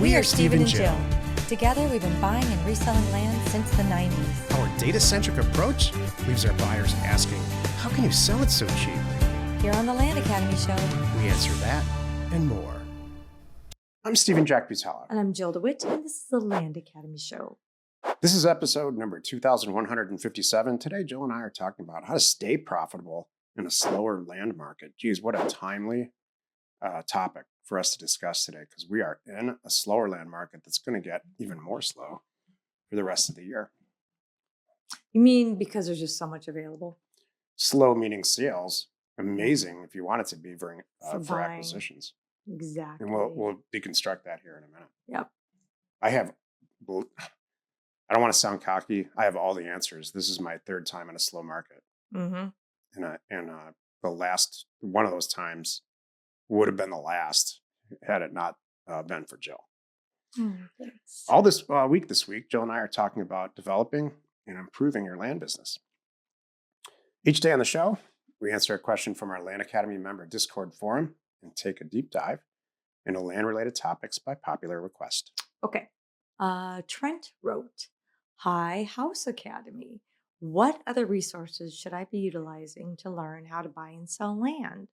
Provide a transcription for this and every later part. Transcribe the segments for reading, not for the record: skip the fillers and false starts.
We are Steve and Jill. Together, we've been buying and reselling land since the 90s. Our data-centric approach leaves our buyers asking, how can you sell it so cheap? Here on the Land Academy Show, We answer that and more. I'm Stephen Jack Butala. And I'm Jill DeWit, and this is the Land Academy Show. This is episode number 2157. Today, Jill and I are talking about how to stay profitable in a slower land market. Geez, what a timely topic for us to discuss today, because we are in a slower land market that's going to get even more slow for the rest of the year. You mean because there's just so much available? Slow meaning sales. Amazing if you want it to be for buying. acquisitions. Exactly. And we'll deconstruct that here in a minute. Yep. I don't want to sound cocky. I have all the answers. This is my third time in a slow market. Mm-hmm. And the last one of those times would have been the last had it not been for Jill. Thanks. All this week, Jill and I are talking about developing and improving your land business. Each day on the show, we answer a question from our Land Academy member Discord forum and take a deep dive into land-related topics by popular request. Okay. Trent wrote, "Hi, House Academy. What other resources should I be utilizing to learn how to buy and sell land?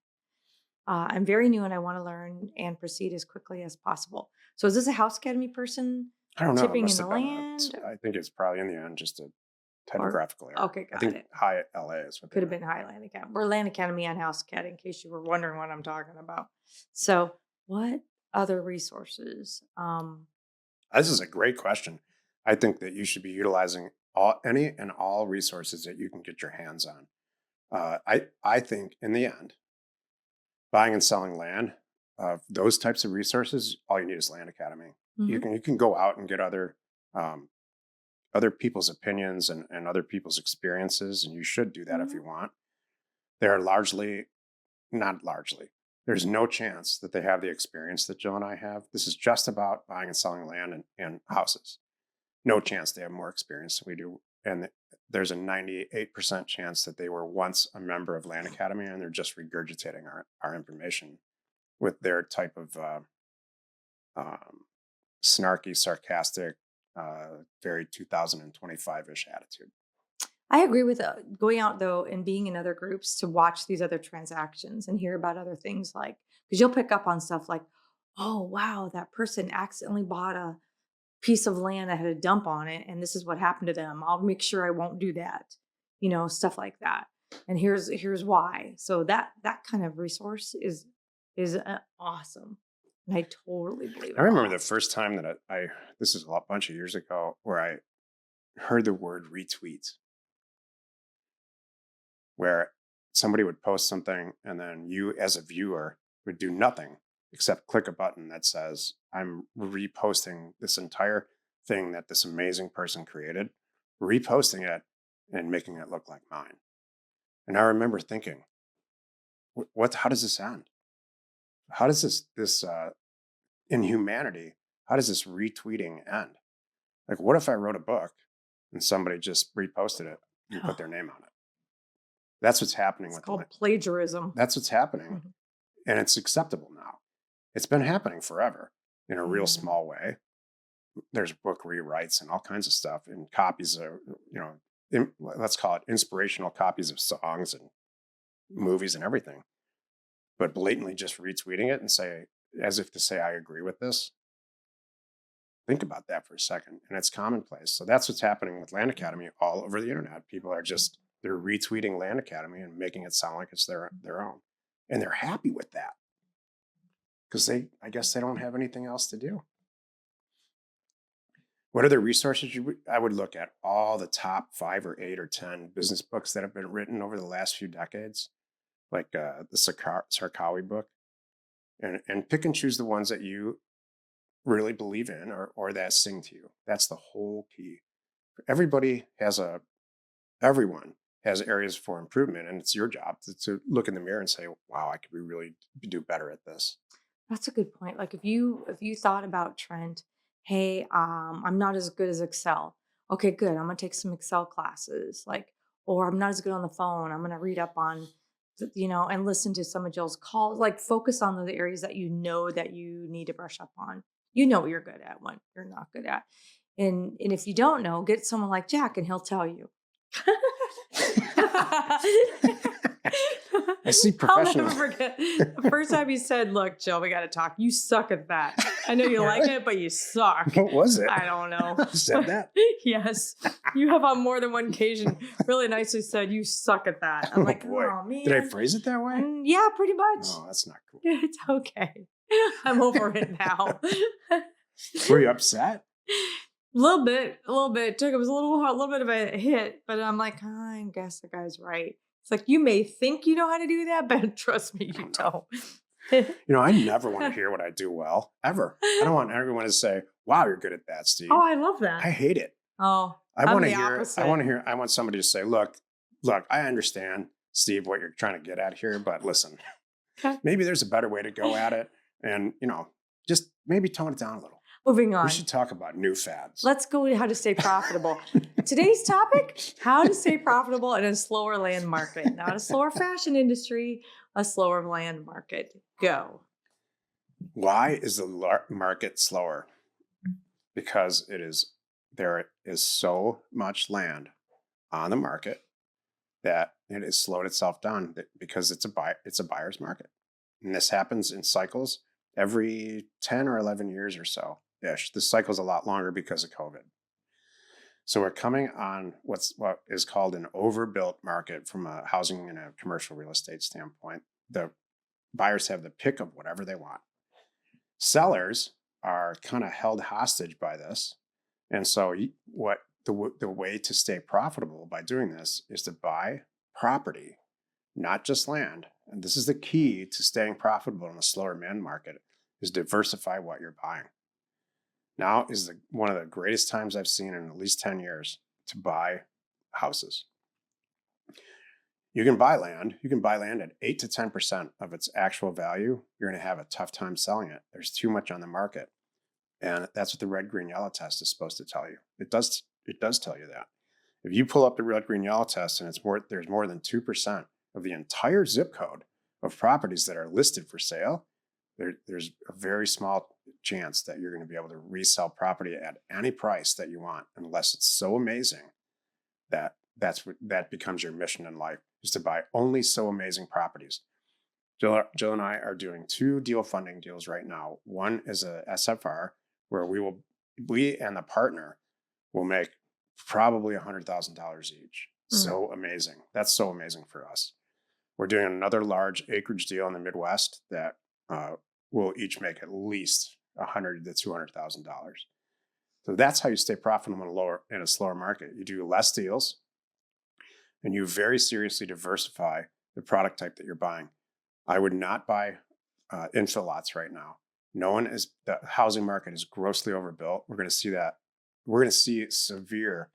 I'm very new and I want to learn and proceed as quickly as possible." So is this a House Academy person I don't know. tipping in Must the have been land? I think it's probably in the end just a typographical error. Okay, I got think it. High LA is what Could have been High Land Academy. We're Land Academy and House Academy, in case you were wondering what I'm talking about. So what other resources? This is a great question. I think that you should be utilizing any and all resources that you can get your hands on. I think in the end, buying and selling land, those types of resources, all you need is Land Academy. Mhm. You can go out and get other people's opinions and other people's experiences, and you should do that if you want. They're not largely. There's no chance that they have the experience that Jill and I have. This is just about buying and selling land and houses. No chance they have more experience than we do. And there's a 98% chance that they were once a member of Land Academy and they're just regurgitating our information with their type of snarky, sarcastic, very 2025-ish attitude. I agree with going out though and being in other groups to watch these other transactions and hear about other things, like, because you'll pick up on stuff like, oh wow, that person accidentally bought a piece of land that had a dump on it and this is what happened to them. I'll make sure I won't do that. Stuff like that. And here's why. So that kind of resource is awesome. And I totally believe it. I remember the first time that this is a bunch of years ago, where I heard the word retweet, where somebody would post something and then you as a viewer would do nothing except click a button that says, I'm reposting this entire thing that this amazing person created, reposting it and making it look like mine. And I remember thinking, how does this end? How does this inhumanity, how does this retweeting end? Like, what if I wrote a book and somebody just reposted it and put their name on it? That's what's happening. It's called plagiarism. That's what's happening. And it's acceptable now. It's been happening forever in a real small way. There's book rewrites and all kinds of stuff, and copies of, let's call it inspirational copies of songs and movies and everything. But blatantly just retweeting it and say, as if to say, I agree with this. Think about that for a second. And it's commonplace. So that's what's happening with Land Academy all over the internet. People are they're retweeting Land Academy and making it sound like it's their own. And they're happy with that, because I guess they don't have anything else to do. What other resources I would look at? All the top 5 or 8 or 10 business books that have been written over the last few decades, like the Sarkawi book, and pick and choose the ones that you really believe in or that sing to you. That's the whole key. Everyone has areas for improvement, and it's your job to look in the mirror and say, wow, I could really do better at this. That's a good point. Like if you thought about, Trent, hey, I'm not as good as Excel. Okay, good. I'm gonna take some Excel classes. Or I'm not as good on the phone. I'm gonna read up on and listen to some of Jill's calls, like focus on the areas that that you need to brush up on. You know what you're good at, what you're not good at. And if you don't know, get someone like Jack and he'll tell you. I see I'll professional. never forget the first time he said, "Look, Jill, we got to talk. You suck at that. I know you like it, but you suck." What was it? I don't know. I said that. Yes, you have on more than one occasion really nicely said, "You suck at that." I'm like, boy. "Oh man." Did I phrase it that way? Yeah, pretty much. Oh, that's not cool. It's okay. I'm over it now. Were you upset? A little bit. It was a little bit of a hit, but I'm like, I guess the guy's right. It's like, you may think you know how to do that, but trust me, you don't. I never want to hear what I do well, ever. I don't want everyone to say, wow, you're good at that, Steve. Oh, I love that. I hate it. Oh, I want somebody to say, look, I understand, Steve, what you're trying to get at here, but listen, maybe there's a better way to go at it. And, just maybe tone it down a little. Moving on. We should talk about new fads. Let's go to how to stay profitable. Today's topic, how to stay profitable in a slower land market. Not a slower fashion industry, a slower land market. Go. Why is the market slower? Because there is so much land on the market that it has slowed itself down because it's a buyer's market. And this happens in cycles every 10 or 11 years or so. The cycle's a lot longer because of COVID. So we're coming on what is called an overbuilt market from a housing and a commercial real estate standpoint. The buyers have the pick of whatever they want. Sellers are kind of held hostage by this. And so the way to stay profitable by doing this is to buy property, not just land. And this is the key to staying profitable in a slower land market, is diversify what you're buying. Now is one of the greatest times I've seen in at least 10 years to buy houses. You can buy land. You can buy land at 8 to 10% of its actual value. You're going to have a tough time selling it. There's too much on the market. And that's what the red, green, yellow test is supposed to tell you. It does tell you that. If you pull up the red, green, yellow test and there's more than 2% of the entire zip code of properties that are listed for sale, there's a very small chance that you're going to be able to resell property at any price that you want, unless it's so amazing that that becomes your mission in life, is to buy only so amazing properties. Jill and I are doing 2 deal funding deals right now. One is a SFR where we and the partner will make probably $100,000 each. So amazing. That's so amazing for us. We're doing another large acreage deal in the Midwest that will each make at least $100,000 to $200,000. So that's how you stay profitable in a slower market. You do less deals, and you very seriously diversify the product type that you're buying. I would not buy infill lots right now. The housing market is grossly overbuilt. We're going to see that. We're going to see severe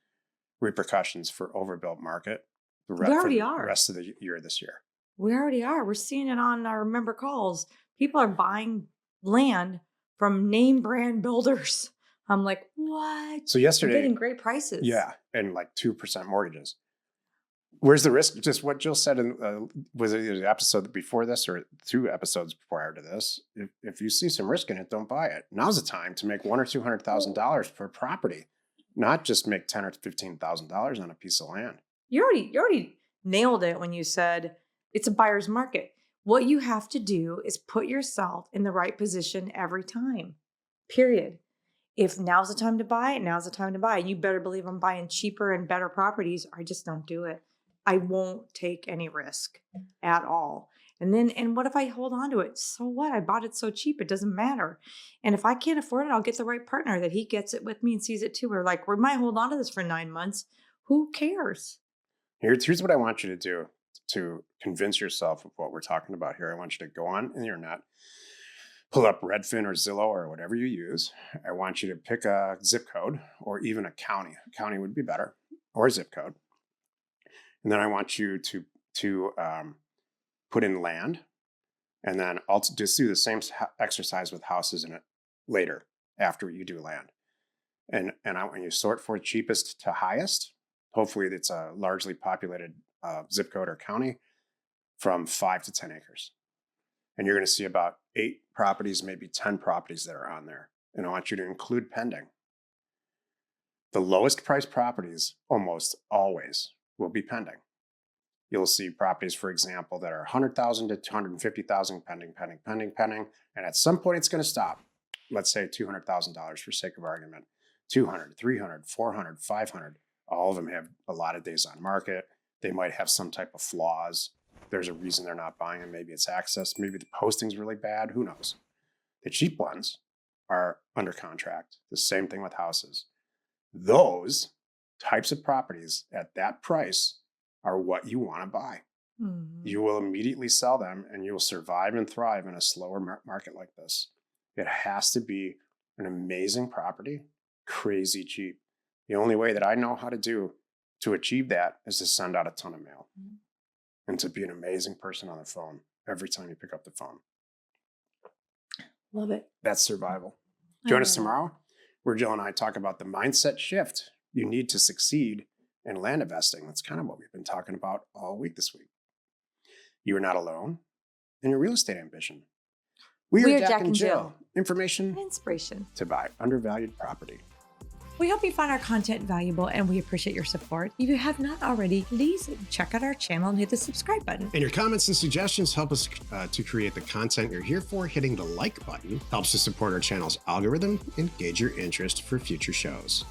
repercussions for overbuilt market. We already are. The rest of the year this year. We already are. We're seeing it on our member calls. People are buying land from name brand builders. I'm like, what? So yesterday, they're getting great prices. Yeah, and like 2% mortgages. Where's the risk? Just what Jill said was it the episode before this or 2 episodes prior to this? If you see some risk in it, don't buy it. Now's the time to make $100,000 or $200,000 per property, not just make $10,000 or $15,000 on a piece of land. You already nailed it when you said it's a buyer's market. What you have to do is put yourself in the right position every time, period. If now's the time to buy, now's the time to buy. And you better believe I'm buying cheaper and better properties, or I just don't do it. I won't take any risk at all. And what if I hold on to it? So what? I bought it so cheap, it doesn't matter. And if I can't afford it, I'll get the right partner that he gets it with me and sees it too. We're like, we might hold on to this for 9 months. Who cares? Here's what I want you to do to convince yourself of what we're talking about here. I want you to go on the internet, pull up Redfin or Zillow or whatever you use. I want you to pick a zip code or even a county. A county would be better, or a zip code. And then I want you to put in land, and then also just do the same exercise with houses in it later after you do land. And when you sort for cheapest to highest, hopefully it's a largely populated zip code or county from 5 to 10 acres. And you're going to see about 8 properties, maybe 10 properties that are on there. and I want you to include pending. The lowest priced properties almost always will be pending. You'll see properties, for example, that are 100,000 to 250,000 pending. And at some point it's going to stop. Let's say $200,000 for sake of argument. 200, 300, 400, 500. All of them have a lot of days on market. They might have some type of flaws. There's a reason they're not buying them. Maybe it's access. Maybe the posting's really bad. Who knows? The cheap ones are under contract. The same thing with houses. Those types of properties at that price are what you want to buy. Mm-hmm. You will immediately sell them and you will survive and thrive in a slower market like this. It has to be an amazing property, crazy cheap. The only way that I know how to achieve that is to send out a ton of mail and to be an amazing person on the phone every time you pick up the phone. Love it. That's survival. Join us tomorrow where Jill and I talk about the mindset shift you need to succeed in land investing. That's kind of what we've been talking about all week this week. You are not alone in your real estate ambition. We are Jack and Jill. Information and inspiration to buy undervalued property. We hope you find our content valuable and we appreciate your support. If you have not already, please check out our channel and hit the subscribe button. And your comments and suggestions help us to create the content you're here for. Hitting the like button helps to support our channel's algorithm and gauge your interest for future shows.